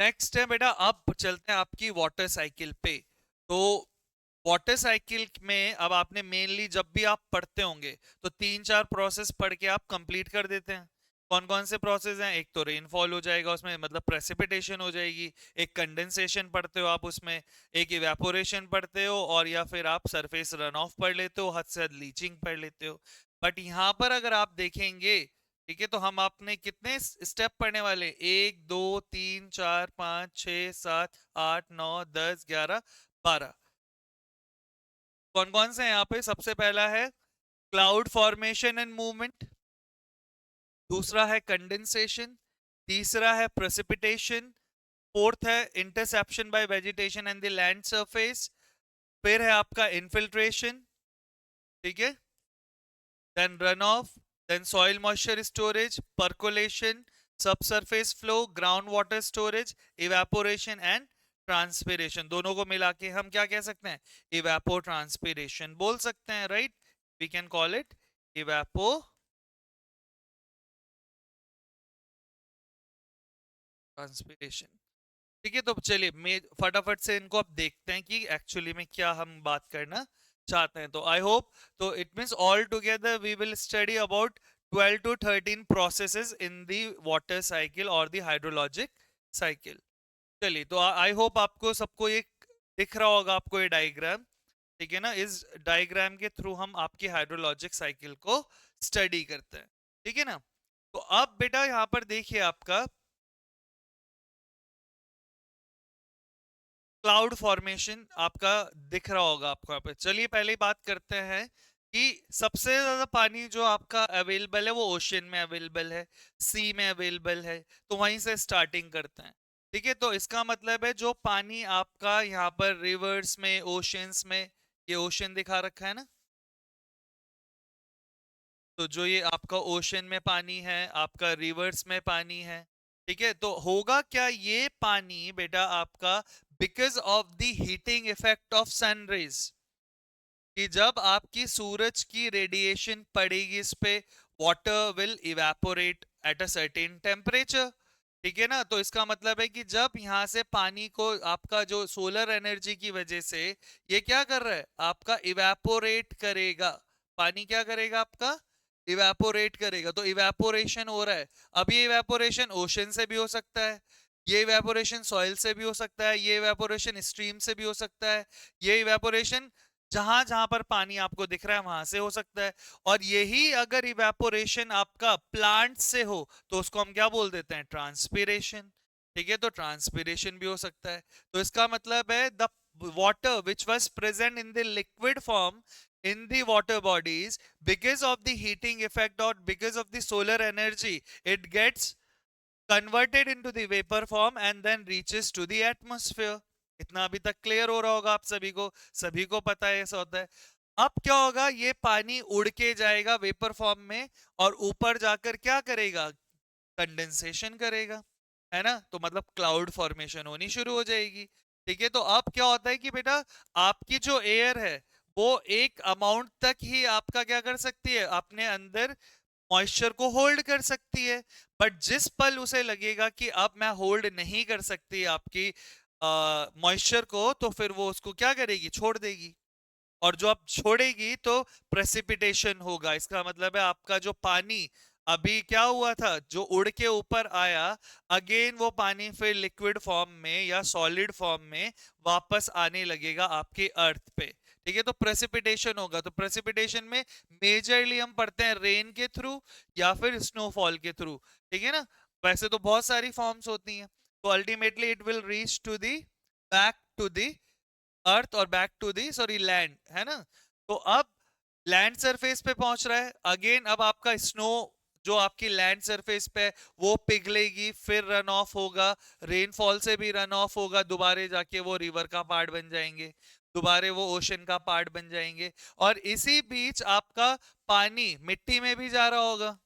Next है बेटा, अब चलते हैं आपकी वाटर साइकिल पे। तो वाटर साइकिल में अब आपने मेनली जब भी आप पढ़ते होंगे तो 3-4 प्रोसेस पढ़ के आप कंप्लीट कर देते हैं। कौन कौन से प्रोसेस हैं? एक तो रेनफॉल हो जाएगा उसमें, मतलब प्रेसिपिटेशन हो जाएगी। एक कंडेंसेशन पढ़ते हो आप उसमें। एक इवेपोरेशन पढ़ते हो, और या फिर आप सरफेस रन ऑफ पढ़ लेते हो, हद से हद लीचिंग पढ़ लेते हो। बट यहाँ पर अगर आप देखेंगे, ठीक है, तो हम आपने कितने स्टेप पढ़ने वाले? 1 2 3 4 5 6 7 8 9 10 11 12। कौन कौन से हैं यहाँ पे? सबसे पहला है क्लाउड फॉर्मेशन एंड मूवमेंट, दूसरा है कंडेंसेशन, तीसरा है प्रेसिपिटेशन, फोर्थ है interception by vegetation and the land surface, फिर है आपका इनफिल्ट्रेशन, ठीक है, then run off, then soil moisture storage, percolation, subsurface flow, ground water storage, evaporation and transpiration. दोनों को मिला के हम क्या कह सकते हैं? इवेपो ट्रांसपिरेशन बोल सकते हैं, right? We can call it evapotranspiration. ठीक है, तो चलिए मैं फटाफट से इनको अब देखते हैं कि एक्चुअली में क्या हम बात करना चाहते हैं। तो आई होप, तो it means all together we will study about 12 to 13 processes in the water cycle or the hydrologic cycle। चलिए, तो आई होप आपको सबको ये दिख रहा होगा, आपको ये डायग्राम, ठीक है ना? इस डायग्राम के थ्रू हम आपकी हाइड्रोलॉजिक साइकिल को स्टडी करते हैं, ठीक है ना? तो अब बेटा यहाँ पर देखिए, आपका क्लाउड फॉर्मेशन आपका दिख रहा होगा आपको यहाँ पे। चलिए पहले बात करते हैं कि सबसे ज्यादा पानी जो आपका अवेलेबल है वो ओशियन में अवेलेबल है, सी में अवेलेबल है। तो वहीं से स्टार्टिंग करते हैं, ठीक है? तो इसका मतलब है जो पानी आपका यहाँ पर रिवर्स में, ओशियंस में, ये ओशियन दिखा रखा है ना, तो जो ये आपका ओशन में पानी है, आपका रिवर्स में पानी है, ठीक है, तो होगा क्या ये पानी बेटा आपका, because of the heating effect of sun rays, कि जब आपकी सूरज की रेडिएशन पड़ेगी इस पे, water will evaporate at a certain temperature, ठीक है ना? तो इसका मतलब है कि जब यहाँ से पानी को आपका जो सोलर एनर्जी की वजह से ये क्या कर रहा है, आपका इवेपोरेट करेगा। पानी क्या करेगा आपका? इवेपोरेट करेगा। तो इवेपोरेशन हो रहा है। अब ये इवेपोरेशन ओशन से भी हो सकता है, ये इवेपोरेशन सॉइल से भी हो सकता है, ये इवेपोरेशन स्ट्रीम से भी हो सकता है, ये इवेपोरेशन जहां जहां पर पानी आपको दिख रहा है वहां से हो सकता है। और यही अगर इवेपोरेशन आपका प्लांट से हो तो उसको हम क्या बोल देते हैं? ट्रांसपीरेशन, ठीक है? तो ट्रांसपीरेशन भी हो सकता है। तो इसका मतलब है the water which was present in the liquid form in the water bodies, because of the heating effect or because of the solar energy, it gets converted into the vapor form and then reaches to the atmosphere। इतना अभी तक clear हो रहा होगा आप सभी को पता है ऐसा होता है। अब क्या होगा, ये पानी उड़ के जाएगा वेपर फॉर्म में, और ऊपर जाकर क्या करेगा? कंडेंसेशन करेगा, है ना? तो मतलब क्लाउड फॉर्मेशन होनी शुरू हो जाएगी, ठीक है? तो अब क्या होता है कि बेटा आपकी जो एयर है वो एक अमाउंट तक ही आपका क्या कर सकती है, अपने अंदर मॉइस्चर को होल्ड कर सकती है। बट जिस पल उसे लगेगा कि अब मैं होल्ड नहीं कर सकती आपकी मॉइस्चर को, तो फिर वो उसको क्या करेगी? छोड़ देगी। और जो अब छोड़ेगी तो प्रेसिपिटेशन होगा। इसका मतलब है आपका जो पानी अभी क्या हुआ था, जो उड़ के ऊपर आया, अगेन वो पानी फिर लिक्विड फॉर्म में या सॉलिड फॉर्म में वापस आने लगेगा आपके अर्थ पे, ठीक है? तो प्रेसिपिटेशन होगा। तो प्रेसिपिटेशन में मेजरली हम पढ़ते हैं रेन के थ्रू या फिर स्नोफॉल के थ्रू, ठीक है ना? वैसे तो बहुत सारी फॉर्म्स होती हैं। तो ultimately it will reach to the back to the earth और back to the sorry land, है ना? तो अब लैंड सरफेस पे पहुंच रहा है अगेन। अब आपका स्नो जो आपकी लैंड सरफेस पे है वो पिघलेगी, फिर रन ऑफ होगा, रेनफॉल से भी रन ऑफ होगा, दोबारा जाके वो रिवर का पार्ट बन जाएंगे, दोबारा वो ओशन का पार्ट बन जाएंगे। और इसी बीच आपका पानी मिट्टी में भी जा रहा होगा,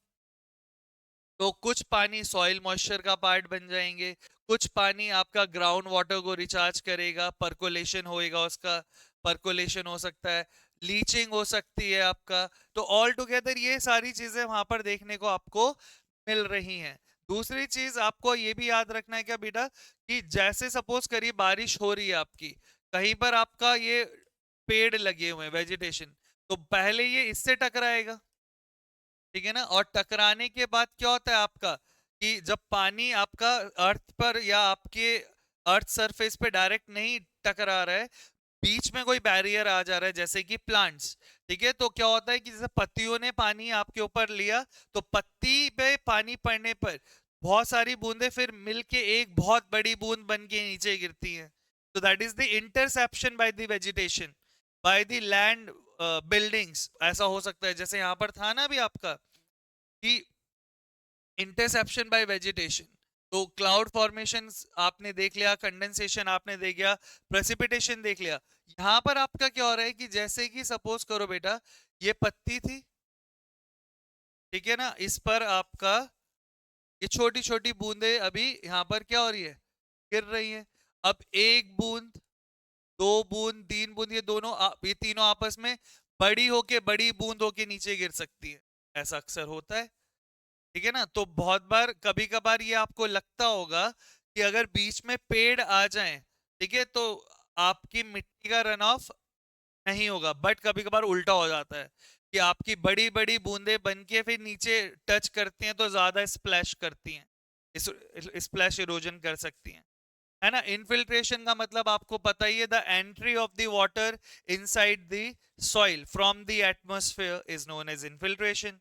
तो कुछ पानी सॉइल मॉइस्चर का पार्ट बन जाएंगे, कुछ पानी आपका ग्राउंड वाटर को रिचार्ज करेगा, परकोलेशन होएगा उसका, परकोलेशन हो सकता है, लीचिंग हो सकती है आपका। तो ऑल टुगेदर ये सारी चीजें वहां पर देखने को आपको मिल रही हैं। दूसरी चीज आपको ये भी याद रखना है क्या बेटा, कि जैसे सपोज करिए बारिश हो रही है आपकी, कहीं पर आपका ये पेड़ लगे हुए हैं, वेजिटेशन, तो पहले ये इससे टकराएगा, ठीक है ना, और टकराने के बाद क्या होता है आपका, कि जब पानी आपका अर्थ पर या आपके अर्थ सरफेस पे डायरेक्ट नहीं टकरा रहा है, बीच में कोई बैरियर आ जा रहा है, जैसे कि प्लांट्स, ठीक है, तो क्या होता है कि जैसे पत्तियों ने पानी आपके ऊपर लिया, तो पत्ती पे पानी पड़ने पर बहुत सारी बूंदें फिर मिलके एक बहुत बड़ी बूंद बन के नीचे गिरती हैं। तो that is the interception by the vegetation, by the land buildings. ऐसा हो सकता है जैसे यहाँ पर था ना अभी आपका, कि इंटरसेप्शन बाय वेजिटेशन, तो क्लाउड फॉर्मेशन आपने देख लिया, कंडेंसेशन आपने देख लिया, प्रेसिपिटेशन देख लिया। यहां पर आपका क्या हो रहा है कि जैसे कि सपोज करो बेटा, ये पत्ती थी, ठीक है ना, इस पर आपका ये छोटी छोटी बूंदे अभी यहाँ पर क्या हो रही है, गिर रही है। अब एक बूंद, दो बूंद, तीन बूंद, ये दोनों ये तीनों आपस में बड़ी होके बड़ी बूंद होके नीचे गिर सकती है, ऐसा अक्सर होता है, ठीक है ना। तो बहुत बार कभी कभार ये आपको लगता होगा कि अगर बीच में पेड़ आ जाएं, ठीक है, तो आपकी मिट्टी का रन ऑफ नहीं होगा, बट कभी कभार उल्टा हो जाता है कि आपकी बड़ी बड़ी बूंदें बन के फिर नीचे टच करती हैं तो ज्यादा स्प्लैश करती हैं, स्प्लैश इरोजन कर सकती हैं, है ना। इनफिल्ट्रेशन का मतलब आपको पता ही है, the entry of the water inside the soil from the atmosphere is known as infiltration.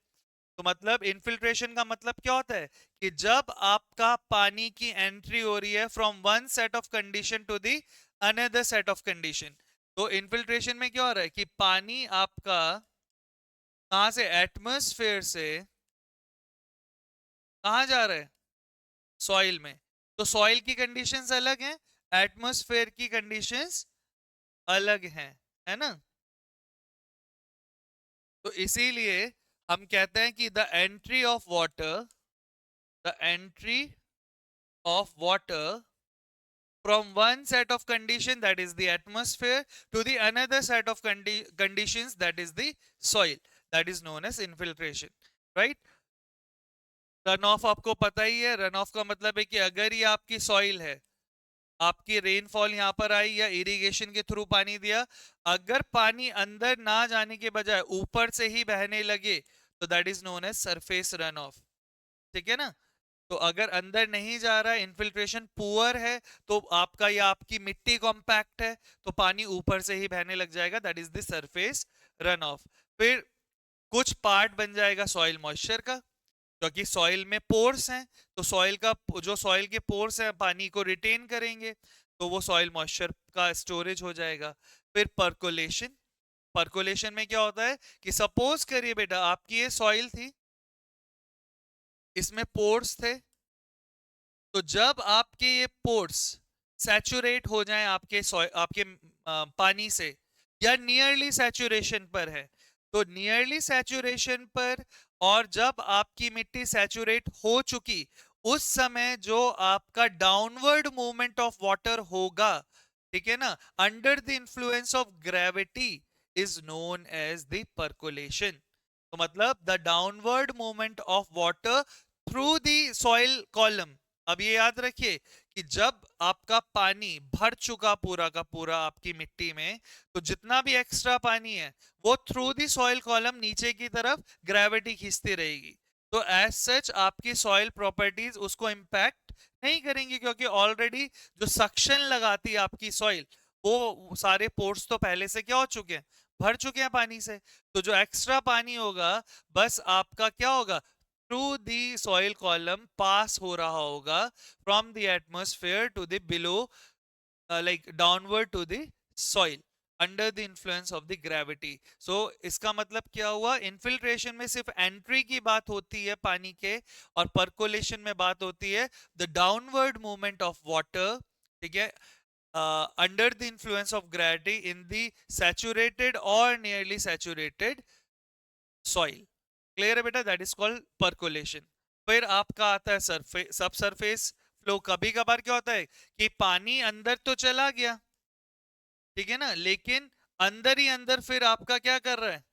तो मतलब इनफिल्ट्रेशन का मतलब क्या होता है, कि जब आपका पानी की एंट्री हो रही है from one set of condition to the another set of condition. तो इनफिल्ट्रेशन में क्या हो रहा है कि पानी आपका कहां से, एटमॉस्फेयर से कहां जा रहा है, सॉइल में। तो सॉइल की कंडीशंस अलग हैं, एटमॉस्फेयर की कंडीशंस अलग हैं, है ना। तो इसीलिए हम कहते हैं कि the entry of water from one set of condition, that is the atmosphere, to the another set of conditions, that is the soil, that is known as infiltration, right। Run of आपको पता ही है, run of का मतलब है कि अगर ये आपकी सॉइल है, आपकी रेनफॉल यहाँ पर आई या इरिगेशन के थ्रू पानी दिया, अगर पानी अंदर ना जाने के बजाय ऊपर से ही बहने लगे, तो that is known as surface run off, ठीक है ना। तो अगर अंदर नहीं जा रहा है, इन्फिल्ट्रेशन पुअर है, तो आपका या आपकी मिट्टी कॉम्पैक्ट है, तो पानी ऊपर से ही बहने लग जाएगा, that is the surface run of. फिर कुछ पार्ट बन जाएगा सॉइल मॉइस्चर का, क्योंकि सॉइल में पोर्स हैं, तो सॉइल का जो सॉइल के पोर्स हैं पानी को रिटेन करेंगे, तो वो सॉइल मॉइस्चर का स्टोरेज हो जाएगा। फिर पर्कोलेशन, पर्कोलेशन में क्या होता है कि सपोज करिए बेटा आपकी ये सॉइल थी, इसमें पोर्स थे, तो जब आपके ये पोर्स सैचुरेट हो जाएं आपके पानी से, या नियरली सैचुरेशन पर है, तो नियरली सैचुरेशन पर, और जब आपकी मिट्टी सैचुरेट हो चुकी, उस समय जो आपका डाउनवर्ड मूवमेंट ऑफ वाटर होगा, ठीक है ना, under the influence of gravity, is known as the percolation. तो मतलब the downward movement of water through the soil column. अब ये याद रखिए कि जब आपका पानी भर चुका पूरा का पूरा आपकी मिट्टी में, तो जितना भी एक्स्ट्रा पानी है वो थ्रू दी सॉइल कॉलम नीचे की तरफ ग्रेविटी खींचती रहेगी। तो एज सच आपकी सॉइल प्रॉपर्टीज उसको इंपैक्ट नहीं करेंगी, क्योंकि ऑलरेडी जो सक्शन लगाती है आपकी सॉइल, वो सारे पोर्स तो पहले से क्या हो चुके हैं, भर चुके हैं पानी से। तो जो एक्स्ट्रा पानी होगा, बस आपका क्या होगा, through the soil column pass हो रहा होगा from the atmosphere to the below, like downward to the soil under the influence of the gravity। so इसका मतलब क्या हुआ, इन्फिल्ट्रेशन में सिर्फ एंट्री की बात होती है पानी के, और पर्कोलेशन में बात होती है the downward movement of water, ठीक है, under the influence of gravity in the saturated और नियरली सैचुरेटेड सॉइल। क्लियर है बेटा, दैट इज कॉल्ड पर्कोलेशन। फिर आपका आता है सरफेस, सब सरफेस फ्लो। कभी कभार क्या होता है कि पानी अंदर तो चला गया, ठीक है ना, लेकिन अंदर ही अंदर फिर आपका क्या कर रहा है,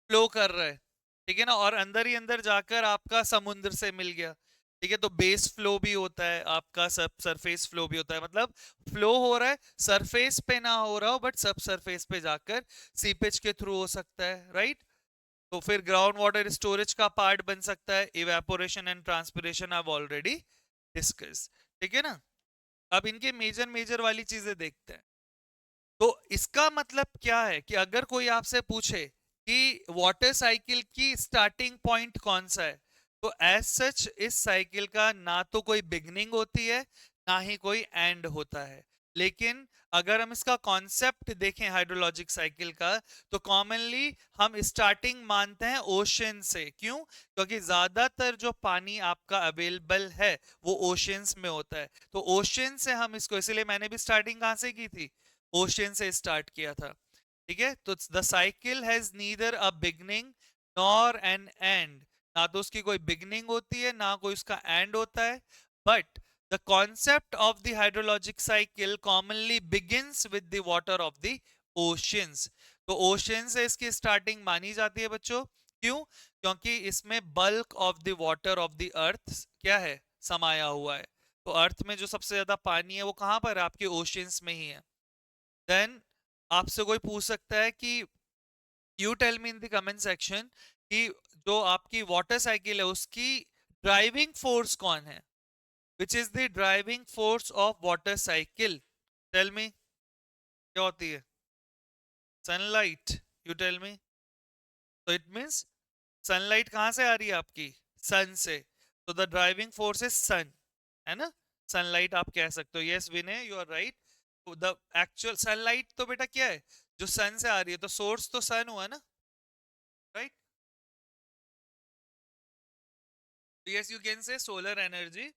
फ्लो कर रहा है, ठीक है ना, और अंदर ही अंदर जाकर आपका समुद्र से मिल गया। ठीक है, तो बेस फ्लो भी होता है आपका, सब सरफेस फ्लो भी होता है, मतलब फ्लो हो रहा है सरफेस पे ना हो रहा हो बट सब सरफेस पे जाकर सीपेज के थ्रू हो सकता है, राइट। तो फिर ग्राउंड वाटर स्टोरेज का पार्ट बन सकता है, evaporation and transpiration I already discuss, ठीक है ना। अब इनके मेजर मेजर वाली चीजें देखते हैं। तो इसका मतलब क्या है कि अगर कोई आपसे पूछे कि वाटर साइकिल की स्टार्टिंग पॉइंट कौन सा है, तो एज सच इस साइकिल का ना तो कोई बिगनिंग होती है ना ही कोई एंड होता है। लेकिन अगर हम इसका कॉन्सेप्ट देखें हाइड्रोलॉजिक साइकिल का, तो कॉमनली हम स्टार्टिंग मानते हैं ओशन से। क्यों? क्योंकि ज्यादातर जो पानी आपका अवेलेबल है वो ओशंस में होता है, तो ओशन से हम इसको, इसीलिए मैंने भी स्टार्टिंग कहां से की थी, ओशन से स्टार्ट किया था। ठीक है, तो the cycle has neither a beginning nor an end, ना तो उसकी कोई बिगनिंग होती है ना कोई उसका एंड होता है, but the concept of the hydrologic cycle commonly begins with the water of the oceans. तो ओशन से इसकी स्टार्टिंग मानी जाती है बच्चों। क्यों? क्योंकि इसमें bulk of the water of the earth क्या है, समाया हुआ है। तो अर्थ में जो सबसे ज्यादा पानी है वो कहां पर है, आपके ओशंस में ही है। देन आपसे कोई पूछ सकता है कि you tell me in the comment section कि जो आपकी वाटर साइकिल है उसकी ड्राइविंग फोर्स कौन है, which is the driving force of water cycle, tell me, क्या होती है? Sunlight, you tell me. तो इट मींस सनलाइट कहां से आ रही है आपकी, सन से, तो the driving force is sun, है ना। सनलाइट आप कह सकते हो, yes Vinay you are right. The actual sunlight तो बेटा क्या है, जो सन से आ रही है, तो सोर्स तो सन हुआ ना, right. Yes you can say solar energy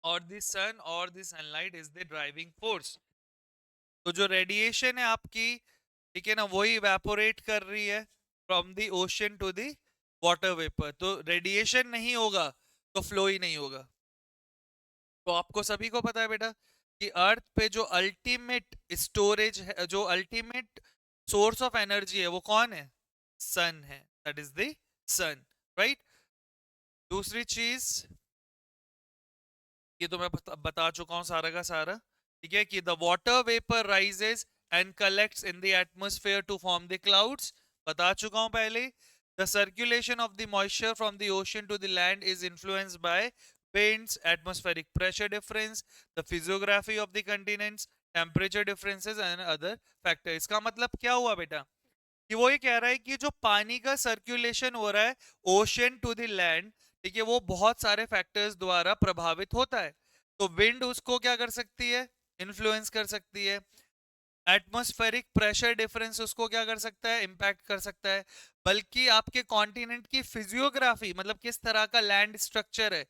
और द सन और the sunlight is the driving force. तो जो रेडिएशन है आपकी, ठीक है ना, वही इवेपोरेट कर रही है from the ocean to the water vapour. तो रेडिएशन नहीं होगा तो फ्लो ही नहीं होगा। तो आपको सभी को पता है बेटा कि अर्थ पे जो अल्टीमेट स्टोरेज है, जो अल्टीमेट सोर्स ऑफ एनर्जी है वो कौन है, सन है, that is the sun, right. दूसरी चीज, ये तो मैं बता चुका हूं सारा का सारा, ठीक है, कि the water vapour rises and collects in the atmosphere to form the clouds, बता चुका हूं पहले। The circulation of the moisture from the ocean to the land is influenced by winds, atmospheric pressure difference, the physiography of the continents, temperature differences and other factors। इसका मतलब क्या हुआ बेटा, कि वो ये कह रहा है कि जो पानी का सर्कुलेशन हो रहा है ओशन टू द लैंड, ठीक है, वो बहुत सारे फैक्टर्स द्वारा प्रभावित होता है। तो विंड उसको क्या कर सकती है, इन्फ्लुएंस कर सकती है। एटमॉस्फेरिक प्रेशर डिफरेंस उसको क्या कर सकता है, इंपैक्ट कर सकता है। बल्कि आपके कॉन्टिनेंट की फिजियोग्राफी, मतलब किस तरह का लैंड स्ट्रक्चर है,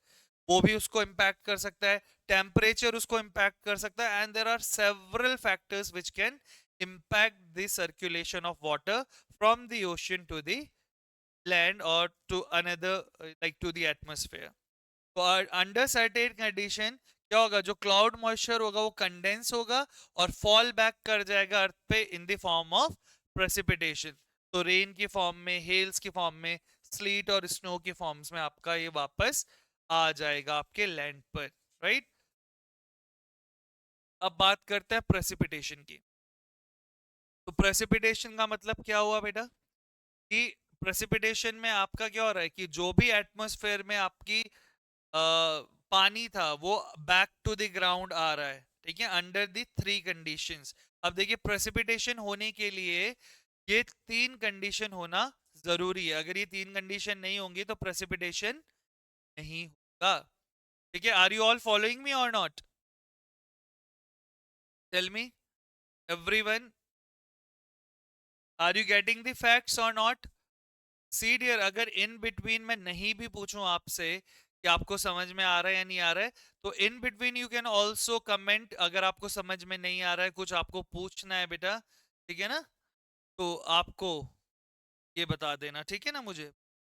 वो भी उसको इंपैक्ट कर सकता है। टेम्परेचर उसको इंपैक्ट कर सकता है, and there are several factors which can impact the circulation of water from the ocean to the land or to another like to the atmosphere। तो अंडर सर्टेन कंडीशन क्या होगा, जो क्लाउड मॉइस्चर होगा वो condense होगा और fall back कर जाएगा अर्थ पे in the form of precipitation. तो रेन की फॉर्म में, हेल्स की फॉर्म में, स्लीट और स्नो की फॉर्म्स में आपका ये वापस आ जाएगा आपके लैंड पर, राइट। अब बात करते हैं प्रेसिपिटेशन की। तो प्रेसिपिटेशन का मतलब क्या हुआ बेटा, कि प्रेसिपिटेशन में आपका क्या हो रहा है कि जो भी एटमॉस्फेयर में आपकी पानी था वो बैक टू द ग्राउंड आ रहा है, ठीक है, अंडर द थ्री कंडीशंस। अब देखिए प्रेसिपिटेशन होने के लिए ये तीन कंडीशन होना जरूरी है, अगर ये तीन कंडीशन नहीं होंगी तो प्रेसिपिटेशन नहीं होगा। ठीक है, are you all following me और not, tell me everyone, are you getting the facts और नॉट। सी डियर, अगर इन बिटवीन में नहीं भी पूछूं आपसे कि आपको समझ में आ रहा है या नहीं आ रहा है, तो in between you can also comment, अगर आपको समझ में नहीं आ रहा है, कुछ आपको पूछना है बेटा, ठीक है ना, तो आपको ये बता देना, ठीक है ना मुझे।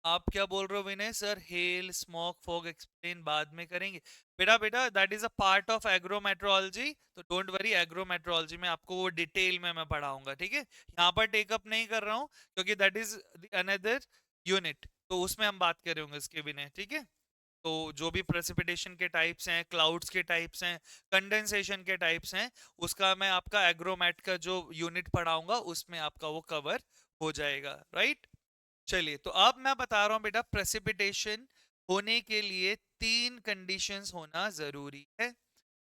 आप क्या बोल रहे हो Vinay sir, hail smoke fog explain बाद में करेंगे। बेटा बेटा that is a part of agrometeorology, तो डोंट वरी, एग्रोमेट्रोलॉजी में आपको वो डिटेल में मैं पढ़ाऊंगा, ठीक है। यहाँ पर टेकअप नहीं कर रहा हूँ क्योंकि दैट इज अनदर यूनिट, तो उसमें हम बात करेंगे इसके विनय, ठीक है। तो जो भी प्रेसिपिटेशन के टाइप्स हैं, क्लाउड्स के टाइप्स हैं, कंडेंसेशन के टाइप्स हैं, उसका मैं आपका एग्रोमेट का जो यूनिट पढ़ाऊंगा उसमें आपका वो कवर हो जाएगा, राइट। चलिए, तो अब मैं बता रहा हूं बेटा, प्रेसिपिटेशन होने के लिए 3 कंडीशंस होना जरूरी है।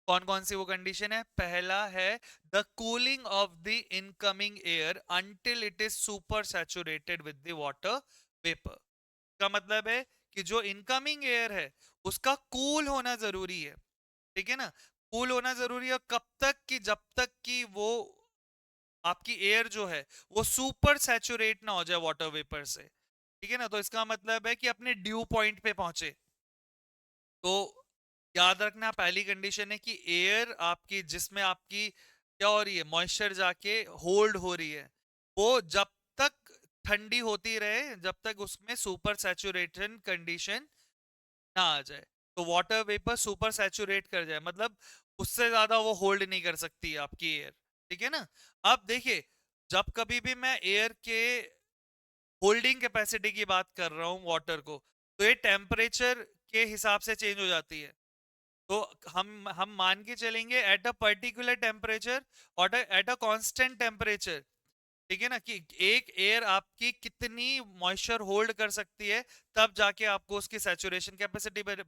कौन कौन सी वो कंडीशन है? पहला है the cooling of the incoming air until it is super saturated with the water vapour. का मतलब है कि जो इनकमिंग एयर है उसका कूल होना जरूरी है, ठीक है ना। कूल होना जरूरी है कब तक? कि जब तक कि वो आपकी एयर जो है वो सुपर सैचुरेट ना हो जाए वाटर वेपर से, ठीक है ना। तो इसका मतलब है कि अपने ड्यू पॉइंट पे पहुंचे। तो याद रखना, पहली कंडीशन है कि एयर आपकी, जिसमें आपकी क्या हो रही है, मॉइस्चर जाके होल्ड हो रही है, वो जब तक ठंडी होती रहे, जब तक उसमें सुपर सैचुरेशन कंडीशन ना आ जाए। तो वाटर वेपर सुपर सैचुरेट कर जाए, मतलब उससे ज्यादा वो होल्ड नहीं कर सकती आपकी एयर, ठीक है ना। अब देखिए, जब कभी भी मैं एयर के होल्डिंग कैपेसिटी की बात कर रहा हूँ वाटर को, तो ये टेम्परेचर के हिसाब से चेंज हो जाती है। तो हम मान के चलेंगे एट अ पर्टिकुलर टेम्परेचर और एट अ कांस्टेंट टेम्परेचर, ठीक है ना, कि एक एयर आपकी कितनी मॉइस्चर होल्ड कर सकती है, तब जाके आपको उसकी सैचुरेशन कैपेसिटी पर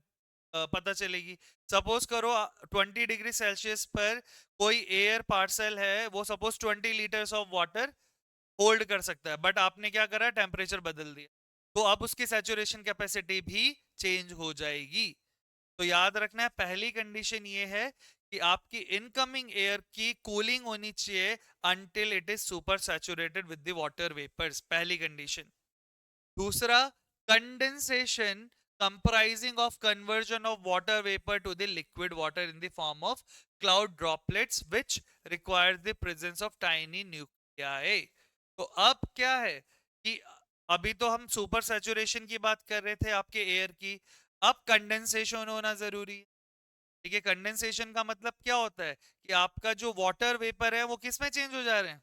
पता चलेगी। सपोज करो 20 डिग्री सेल्सियस पर कोई एयर पार्सल है, वो suppose 20 litres of water hold कर सकता है, बट आपने क्या करा, टेम्परेचर बदल दिया, तो अब उसकी सैचुरेशन कैपेसिटी भी चेंज हो जाएगी। तो याद रखना है, पहली कंडीशन ये है कि आपकी इनकमिंग एयर की कूलिंग होनी चाहिए until it is super saturated with the water vapours, पहली कंडीशन। दूसरा, condensation comprising of conversion of water vapor to the liquid water in the form of cloud droplets which requires the presence of tiny nuclei। तो अब क्या है कि अभी तो हम सुपर सैचुरेशन की बात कर रहे थे आपके एयर की, अब कंडेंसेशन होना जरूरी है, ठीक है। कंडेंसेशन का मतलब क्या होता है कि आपका जो वाटर वेपर है वो किस में चेंज हो जा रहे हैं,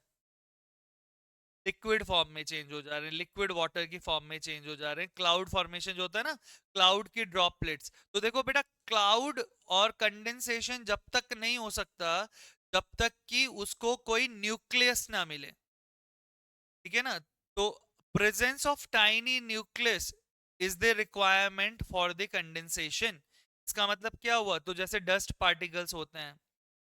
लिक्विड फॉर्म में चेंज हो जा रहे हैं, लिक्विड वाटर की फॉर्म में चेंज हो जा रहे हैं। क्लाउड फॉर्मेशन जो होता है ना, क्लाउड की ड्रॉपलेट्स। तो देखो बेटा, क्लाउड और कंडेंसेशन जब तक नहीं हो सकता जब तक कि उसको कोई न्यूक्लियस ना मिले, ठीक है ना। तो presence of tiny nucleus is the requirement for the condensation. इसका मतलब क्या हुआ, तो जैसे डस्ट पार्टिकल्स होते हैं,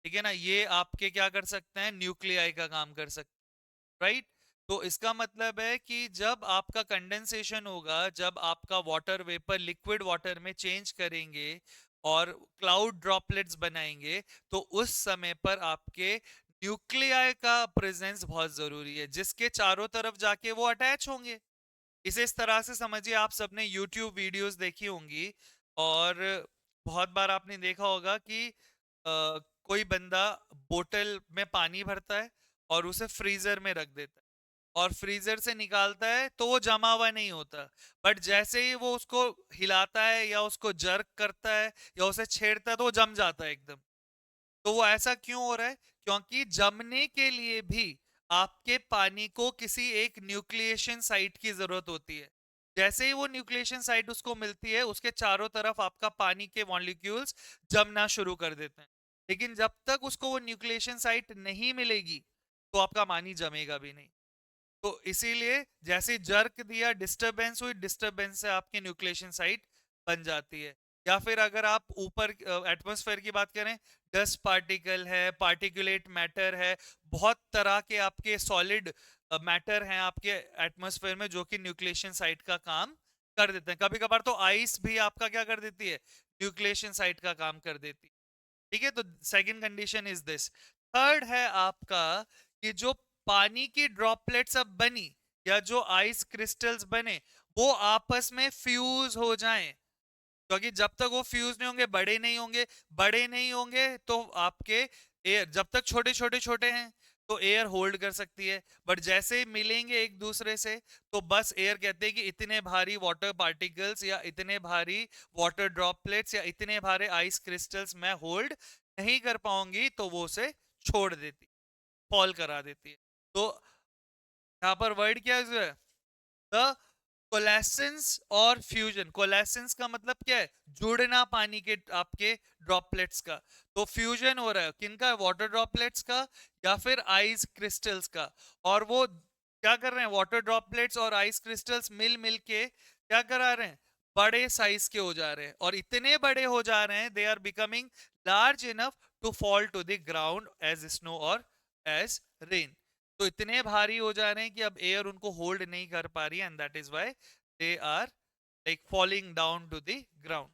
ठीक है ना, ये आपके क्या कर सकते हैं, न्यूक्लियाई का काम कर सकते हैं, राइट। तो इसका मतलब है कि जब आपका कंडेंसेशन होगा, जब आपका वाटर वेपर लिक्विड वाटर में चेंज करेंगे और क्लाउड ड्रॉपलेट्स बनाएंगे, तो उस समय पर आपके न्यूक्लियाई का प्रेजेंस बहुत जरूरी है, जिसके चारों तरफ जाके वो अटैच होंगे। इसे इस तरह से समझिए, आप सबने यूट्यूब वीडियोस देखी होंगी, और बहुत बार आपने देखा होगा कि कोई बंदा बोतल में पानी भरता है और उसे फ्रीजर में रख देता है, और फ्रीजर से निकालता है तो वो जमा हुआ नहीं होता, बट जैसे ही वो उसको हिलाता है या उसको जर्क करता है या उसे छेड़ता है तो वो जम जाता है एकदम। तो वो ऐसा क्यों हो रहा है? क्योंकि जमने के लिए भी आपके पानी को किसी एक न्यूक्लिएशन साइट की जरूरत होती है। जैसे ही वो न्यूक्लिएशन साइट उसको मिलती है, उसके चारों तरफ आपका पानी के मॉलिक्यूल्स जमना शुरू कर देते हैं। लेकिन जब तक उसको वो न्यूक्लिएशन साइट नहीं मिलेगी तो आपका पानी जमेगा भी नहीं। तो इसीलिए जैसे जर्क दिया, डिस्टरबेंस हुई, डिस्टरबेंस से आपकी न्यूक्लिएशन साइट बन जाती है। या फिर अगर आप ऊपर एटमॉस्फेयर की बात करें, डस्ट पार्टिकल है, पार्टिकुलेट मैटर है, बहुत तरह के आपके सॉलिड मैटर हैं आपके एटमॉस्फेयर में जो कि न्यूक्लिएशन साइट का काम कर देते हैं। कभी कभार तो आइस भी आपका क्या कर देती है, न्यूक्लिएशन साइट का काम कर देती है, ठीक है। तो second condition is this. Third है आपका कि जो पानी की ड्रॉपलेट्स अब बनी या जो आइस क्रिस्टल्स बने, वो आपस में फ्यूज हो जाएं। क्योंकि जब तक वो फ्यूज नहीं होंगे, बड़े नहीं होंगे, बड़े नहीं होंगे तो आपके एयर, जब तक छोटे छोटे छोटे हैं तो एयर होल्ड कर सकती है, बट जैसे ही मिलेंगे एक दूसरे से तो बस एयर कहते हैं कि इतने भारी वाटर पार्टिकल्स या इतने भारी वाटर ड्रॉपलेट्स या इतने भारे आइस क्रिस्टल्स मैं होल्ड नहीं कर पाऊंगी, तो वो उसे छोड़ देती, फॉल करा देती है। तो यहाँ पर वर्ड क्या है, द कोलेसेंस और फ्यूजन, कोलेसेंस का मतलब क्या है, जुड़ना पानी के आपके ड्रॉपलेट्स का। तो फ्यूजन हो रहा है किनका, वाटर ड्रॉपलेट्स का या फिर आइस क्रिस्टल्स का। और वो क्या कर रहे हैं, वाटर ड्रॉपलेट्स और आइस क्रिस्टल्स मिल मिल के क्या करा रहे हैं, बड़े साइज के हो जा रहे हैं, और इतने बड़े हो जा रहे हैं, they are becoming large enough to fall to the ground as snow और एज रेन। तो इतने भारी हो जा रहे हैं कि अब एयर उनको होल्ड नहीं कर पा रही है, and that is why they are like falling down to the ground.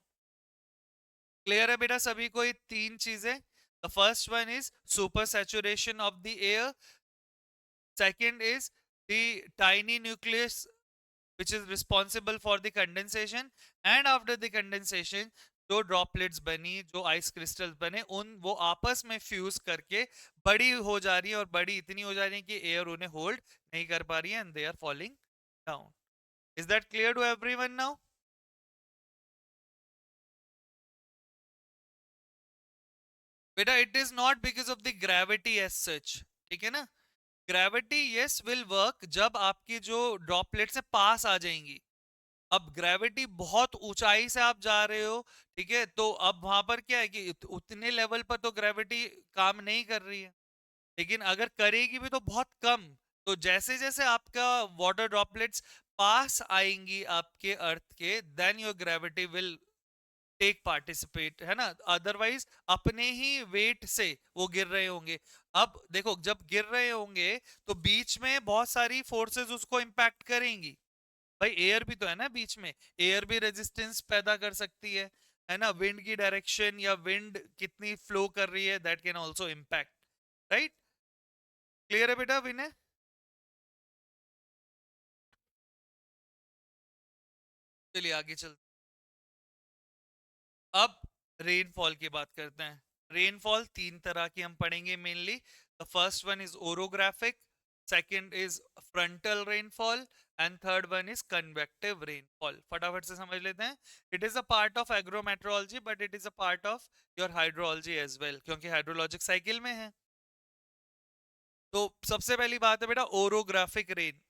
Clear है बेटा सभी को ये तीन चीजें? The first one is super saturation of the air, second is the tiny nucleus which is responsible for the condensation, and after the condensation जो droplets बनी, जो आइस क्रिस्टल्स बने, उन वो आपस में फ्यूज करके बड़ी हो जा रही है, और बड़ी इतनी हो जा रही है कि एयर उन्हें होल्ड नहीं कर पा रही है, and they are falling down. Is that clear to everyone now? बेटा it is not because of the gravity as such, ठीक है ना। ग्रेविटी यस विल वर्क जब आपकी जो ड्रॉपलेट्स है पास आ जाएंगी। अब ग्रेविटी बहुत ऊंचाई से आप जा रहे हो, ठीक है, तो अब वहां पर क्या है कि उतने लेवल पर तो ग्रेविटी काम नहीं कर रही है, लेकिन अगर करेगी भी तो बहुत कम। तो जैसे जैसे आपका वाटर ड्रॉपलेट्स पास आएंगी आपके अर्थ के, then your gravity will take participate, है ना। अदरवाइज अपने ही वेट से वो गिर रहे होंगे। अब देखो जब गिर रहे होंगे तो बीच में बहुत सारी फोर्सेस उसको इंपैक्ट करेंगी। भाई एयर भी तो है ना बीच में, एयर भी रेजिस्टेंस पैदा कर सकती है ना। विंड की डायरेक्शन या विंड कितनी फ्लो कर रही है, that can also impact, right. Clear है बेटा विनय? चलिए आगे चल। अब रेनफॉल की बात करते हैं। रेनफॉल तीन तरह की हम पढ़ेंगे mainly. The first one is orographic, second is frontal rainfall, and third one is convective rainfall. फटाफट से समझ लेते हैं। It is a part of agrometeorology, but it is a part of your hydrology as well, क्योंकि hydrologic cycle में है। तो सबसे पहली बात है बेटा ओरोग्राफिक रेन,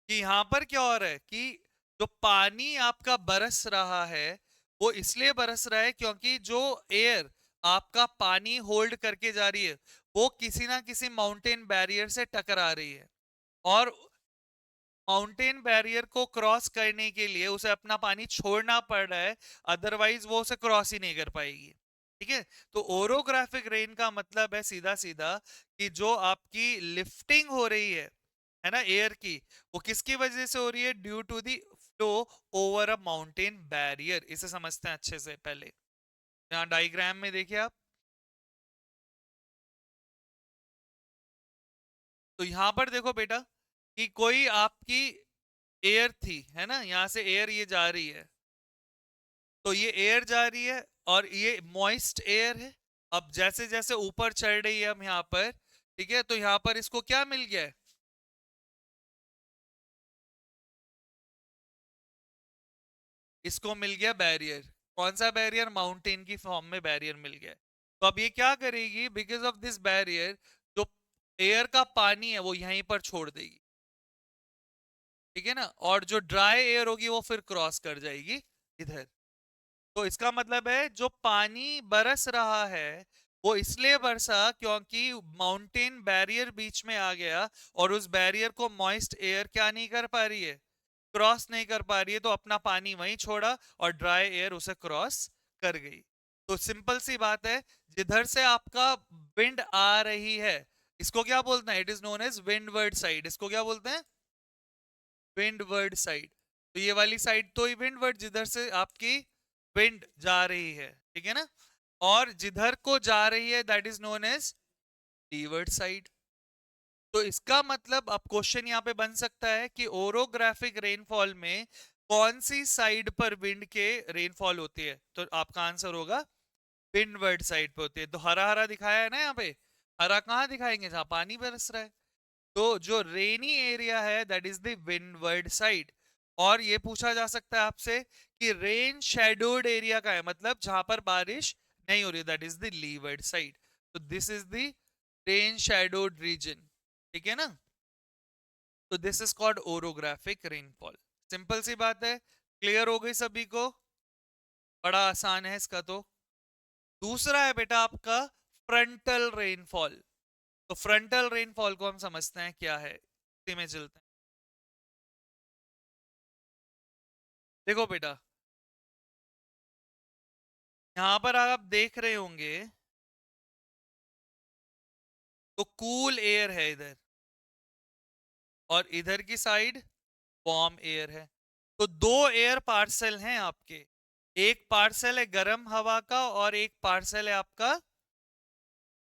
कि यहां पर क्या हो रहा है कि जो पानी आपका बरस रहा है, वो इसलिए बरस रहा है क्योंकि जो एयर आपका पानी होल्ड करके जा रही है, वो किसी ना किसी माउंटेन बैरियर से टकरा रही है, और माउंटेन बैरियर को क्रॉस करने के लिए उसे अपना पानी छोड़ना पड़ रहा है, अदरवाइज वो उसे क्रॉस ही नहीं कर पाएगी, ठीक है। तो ओरोग्राफिक रेन का मतलब है सीधा सीधा कि जो आपकी लिफ्टिंग हो रही है ना एयर की, वो किसकी वजह से हो रही है, due to the flow over a mountain barrier. इसे समझते हैं अच्छे से पहले। यहाँ डायग्राम में देखिए आप, तो यहाँ पर देखो बेटा कि कोई आपकी एयर थी, है ना, यहाँ से एयर ये जा रही है, तो ये एयर जा रही है और ये मॉइस्ट एयर है। अब जैसे जैसे ऊपर चढ़ रही है हम यहाँ पर, ठीक है, तो यहाँ पर इसको क्या मिल गया है, इसको मिल गया बैरियर। कौन सा बैरियर, माउंटेन की फॉर्म में बैरियर मिल गया है। तो अब ये क्या करेगी, बिकॉज ऑफ दिस बैरियर जो एयर का पानी है वो यहीं पर छोड़ देगी, ठीक है ना, और जो ड्राई एयर होगी वो फिर क्रॉस कर जाएगी इधर। तो इसका मतलब है जो पानी बरस रहा है वो इसलिए बरसा क्योंकि माउंटेन बैरियर बीच में आ गया, और उस बैरियर को मॉइस्ट एयर क्या नहीं कर पा रही है, क्रॉस नहीं कर पा रही है, तो अपना पानी वहीं छोड़ा और ड्राई एयर उसे क्रॉस कर गई। तो सिंपल सी बात है, जिधर से आपका विंड आ रही है, इसको क्या बोलते हैं, it is known as windward side. इसको क्या बोलते हैं, विंडवर्ड साइड। तो ये वाली साइड तो ही विंडवर्ड, जिधर से आपकी विंड जा रही है, ठीक है ना। और जिधर को जा रही है that is known as leeward side. तो इसका मतलब अब क्वेश्चन यहाँ पे बन सकता है कि ओरोग्राफिक रेनफॉल में कौन सी साइड पर विंड के रेनफॉल होती है, तो आपका आंसर होगा विंडवर्ड साइड पे होती है। तो हरा हरा दिखाया है ना यहाँ पे, हरा कहाँ दिखाएंगे, जहां पानी बरस रहा है। तो जो रेनी एरिया है that is the windward side. और ये पूछा जा सकता है आपसे कि रेन शेडोड एरिया का है, मतलब जहां पर बारिश नहीं हो रही, that is the leeward side. तो this is the rain shadowed region, ठीक है ना। तो this is called orographic rainfall. Simple सी बात है, क्लियर हो गई सभी को? बड़ा आसान है इसका तो। दूसरा है बेटा आपका फ्रंटल रेनफॉल। तो फ्रंटल रेनफॉल को हम समझते हैं क्या है, इसी में चलते हैं। देखो बेटा, यहां पर आप देख रहे होंगे तो कूल एयर है इधर, और इधर की साइड वार्म एयर है। तो दो एयर पार्सल हैं आपके, एक पार्सल है गर्म हवा का और एक पार्सल है आपका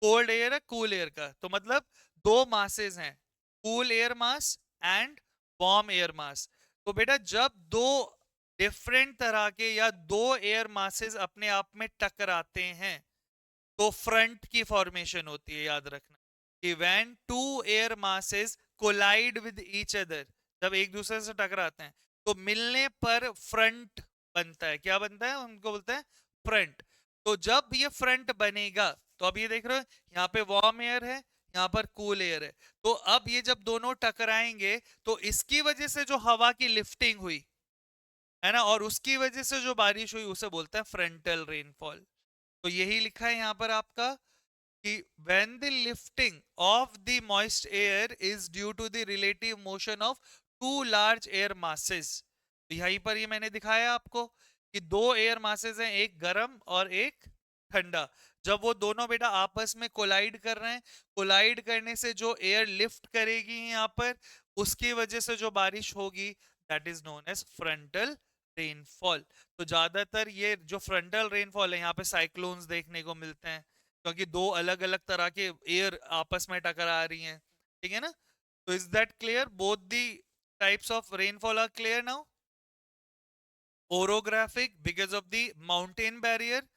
कोल्ड एयर है, कूल एयर का। तो मतलब दो मासेस हैं, cool air mass and warm air mass. तो बेटा जब दो डिफरेंट तरह के या दो एयर मासेस अपने आप में टकराते हैं तो फ्रंट की फॉर्मेशन होती है। याद रखना कि when two air masses collide with each other, जब एक दूसरे से टकराते हैं तो मिलने पर फ्रंट बनता है। क्या बनता है? उनको बोलते हैं फ्रंट। तो जब ये फ्रंट बनेगा, तो अब ये देख रहे हो यहाँ पे वार्म एयर है, यहाँ पर कूल एयर है। तो अब ये जब दोनों टकराएंगे तो इसकी वजह से जो हवा की लिफ्टिंग हुई है ना, और उसकी वजह से जो बारिश हुई, उसे बोलते हैं फ्रंटल रेनफॉल। तो यही लिखा है यहाँ पर आपका कि when the lifting of the moist air is due to the relative motion of two large air masses। तो यहीं पर ये मैंने दिखाया आपको कि दो एयर मासेस हैं, एक गर्म और एक ठंडा। जब वो दोनों बेटा आपस में कोलाइड कर रहे हैं, कोलाइड करने से जो एयर लिफ्ट करेगी यहाँ पर, उसकी वजह से जो बारिश होगी, that is known as frontal rainfall. तो ज्यादातर ये जो फ्रंटल रेनफॉल है, यहाँ पे साइक्लोन्स देखने को मिलते हैं, क्योंकि दो अलग अलग तरह के एयर आपस में टकरा रही हैं। ठीक है ना? तो is that clear? Both the types of rainfall are clear now. Orographic because of the mountain barrier,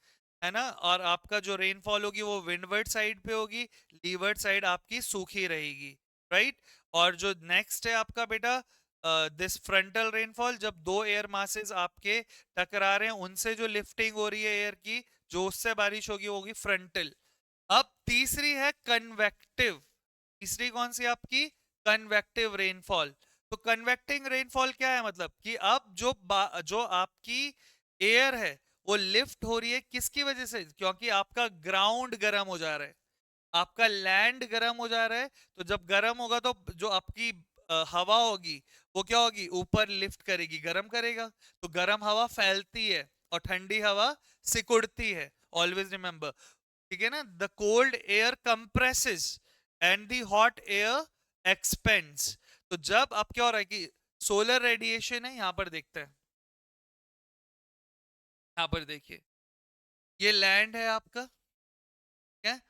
है ना, और आपका जो रेनफॉल होगी वो विंडवर्ड साइड पे होगी, लीवर्ड साइड आपकी सूखी रहेगी, राइट। और जो नेक्स्ट है आपका बेटा दिस फ्रंटल रेनफॉल, जब दो एयर मासेस आपके टकरा रहे हैं, उनसे जो लिफ्टिंग हो रही है एयर की, जो उससे बारिश होगी वो होगी फ्रंटल। अब तीसरी है कन्वेक्टिव। तीसरी कौन सी आपकी? Convective rainfall. तो कन्वेक्टिंग रेनफॉल क्या है? मतलब कि अब जो आपकी एयर है वो लिफ्ट हो रही है, किसकी वजह से? क्योंकि आपका ग्राउंड गर्म हो जा रहा है, आपका लैंड गर्म हो जा रहा है। तो जब गर्म होगा तो जो आपकी हवा होगी वो क्या होगी? ऊपर लिफ्ट करेगी, गर्म करेगा। तो गर्म हवा फैलती है और ठंडी हवा सिकुड़ती है। ऑलवेज रिमेंबर, ठीक है ना? The cold air compresses and the hot air expends. तो जब अब क्या हो रहा है कि सोलर रेडिएशन है, यहां पर देखते हैं, यहां पर देखिए, ये लैंड है आपका, क्या?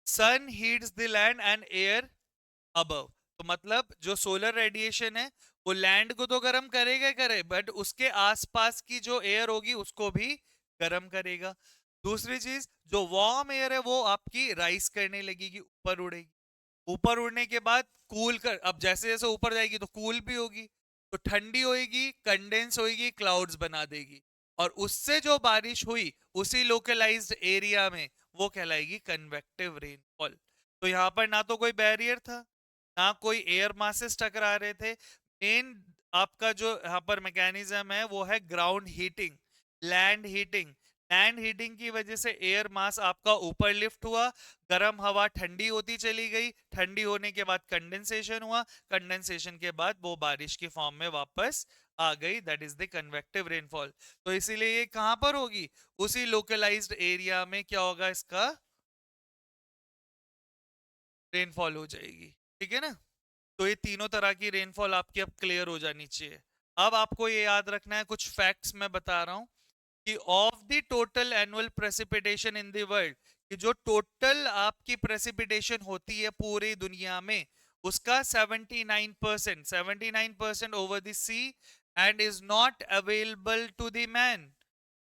Sun heats the land and air above. तो मतलब जो सोलर रेडिएशन है वो लैंड को तो गर्म करेगा ही करे, बट उसके आसपास की जो एयर होगी उसको भी गर्म करेगा। दूसरी चीज, जो वार्म एयर है वो आपकी राइस करने लगेगी, ऊपर उड़ेगी। ऊपर उड़ने के बाद कूल कर, अब जैसे जैसे ऊपर जाएगी तो कूल भी होगी, तो ठंडी होएगी, कंडेंस होएगी, क्लाउड्स बना देगी, और उससे जो बारिश हुई उसी लोकलाइज्ड एरिया में, वो कहलाएगी कन्वेक्टिव रेनफॉल। तो यहाँ पर ना तो कोई बैरियर था, ना कोई एयर मासेस टकरा रहे थे। मेन आपका जो यहाँ पर मैकेनिज्म है वो है ground heating, land heating. Land heating की वजह से एयर मास आपका ऊपर लिफ्ट हुआ, गर्म हवा ठंडी होती चली गई, ठंडी होने के बाद कंडेंसेशन हुआ, कंडेंसेशन के बाद वो बारिश की फॉर्म में वापस आ गई, that is the convective rainfall. तो इसीलिए ये कहां पर होगी? उसी लोकलाइज्ड एरिया में क्या होगा? इसका रेनफॉल हो जाएगी। ठीक है ना? तो ये तीनों तरह की रेनफॉल आपकी अब क्लियर हो जानी चाहिए। अब आपको ये याद रखना है, कुछ फैक्ट्स मैं बता रहा हूं कि of the total annual precipitation in the world, कि जो टोटल आपकी प्रेसिपिटेशन होती है पूरी दुनिया में, उसका 79% over the sea and is not available to the man.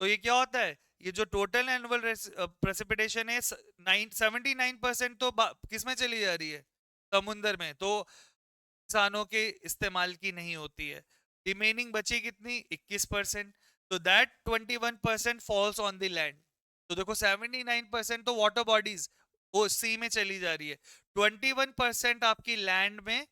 तो ये क्या होता है? ये जो टोटल एनुअल प्रेसिपिटेशन है, 79% तो किस में चली जा रही है? समुंदर में। तो इंसानों के इस्तेमाल की नहीं होती है। रिमेनिंग बची कितनी? 21%। तो that 21% falls on the land. तो देखो 79% तो वाटर बॉडीज वो सी में चली जा रही है, 21% आपकी लैंड में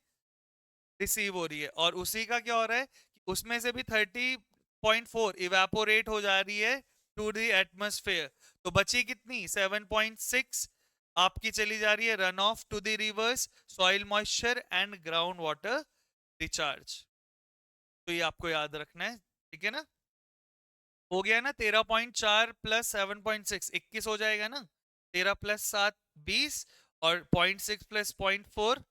रिसीव हो रही है, और उसी का क्या हो रहा है उसमें से भी 30.4 इवेपोरेट हो जा रही है टू द एटमॉस्फेयर, तो बची कितनी 7.6 आपकी चली जा रही है run off to the rivers, soil moisture and ground water recharge. तो ये आपको याद रखना है, ठीक है ना। हो गया ना, 13.4 प्लस 7.6 21 हो जाएगा ना, 13 प्लस 7 20, और 0.6 प्लस 0.4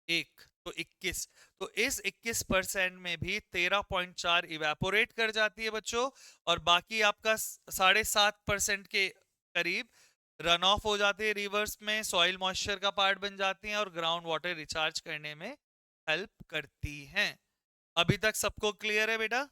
1, तो 21। तो इस 21% में भी 13.4 इवेपोरेट कर जाती है बच्चों, और बाकी आपका 7.5% के करीब रन ऑफ हो जाते हैं रिवर्स में, सॉइल मॉइस्चर का पार्ट बन जाती हैं और ग्राउंड वाटर रिचार्ज करने में हेल्प करती हैं। अभी तक सबको क्लियर है बेटा?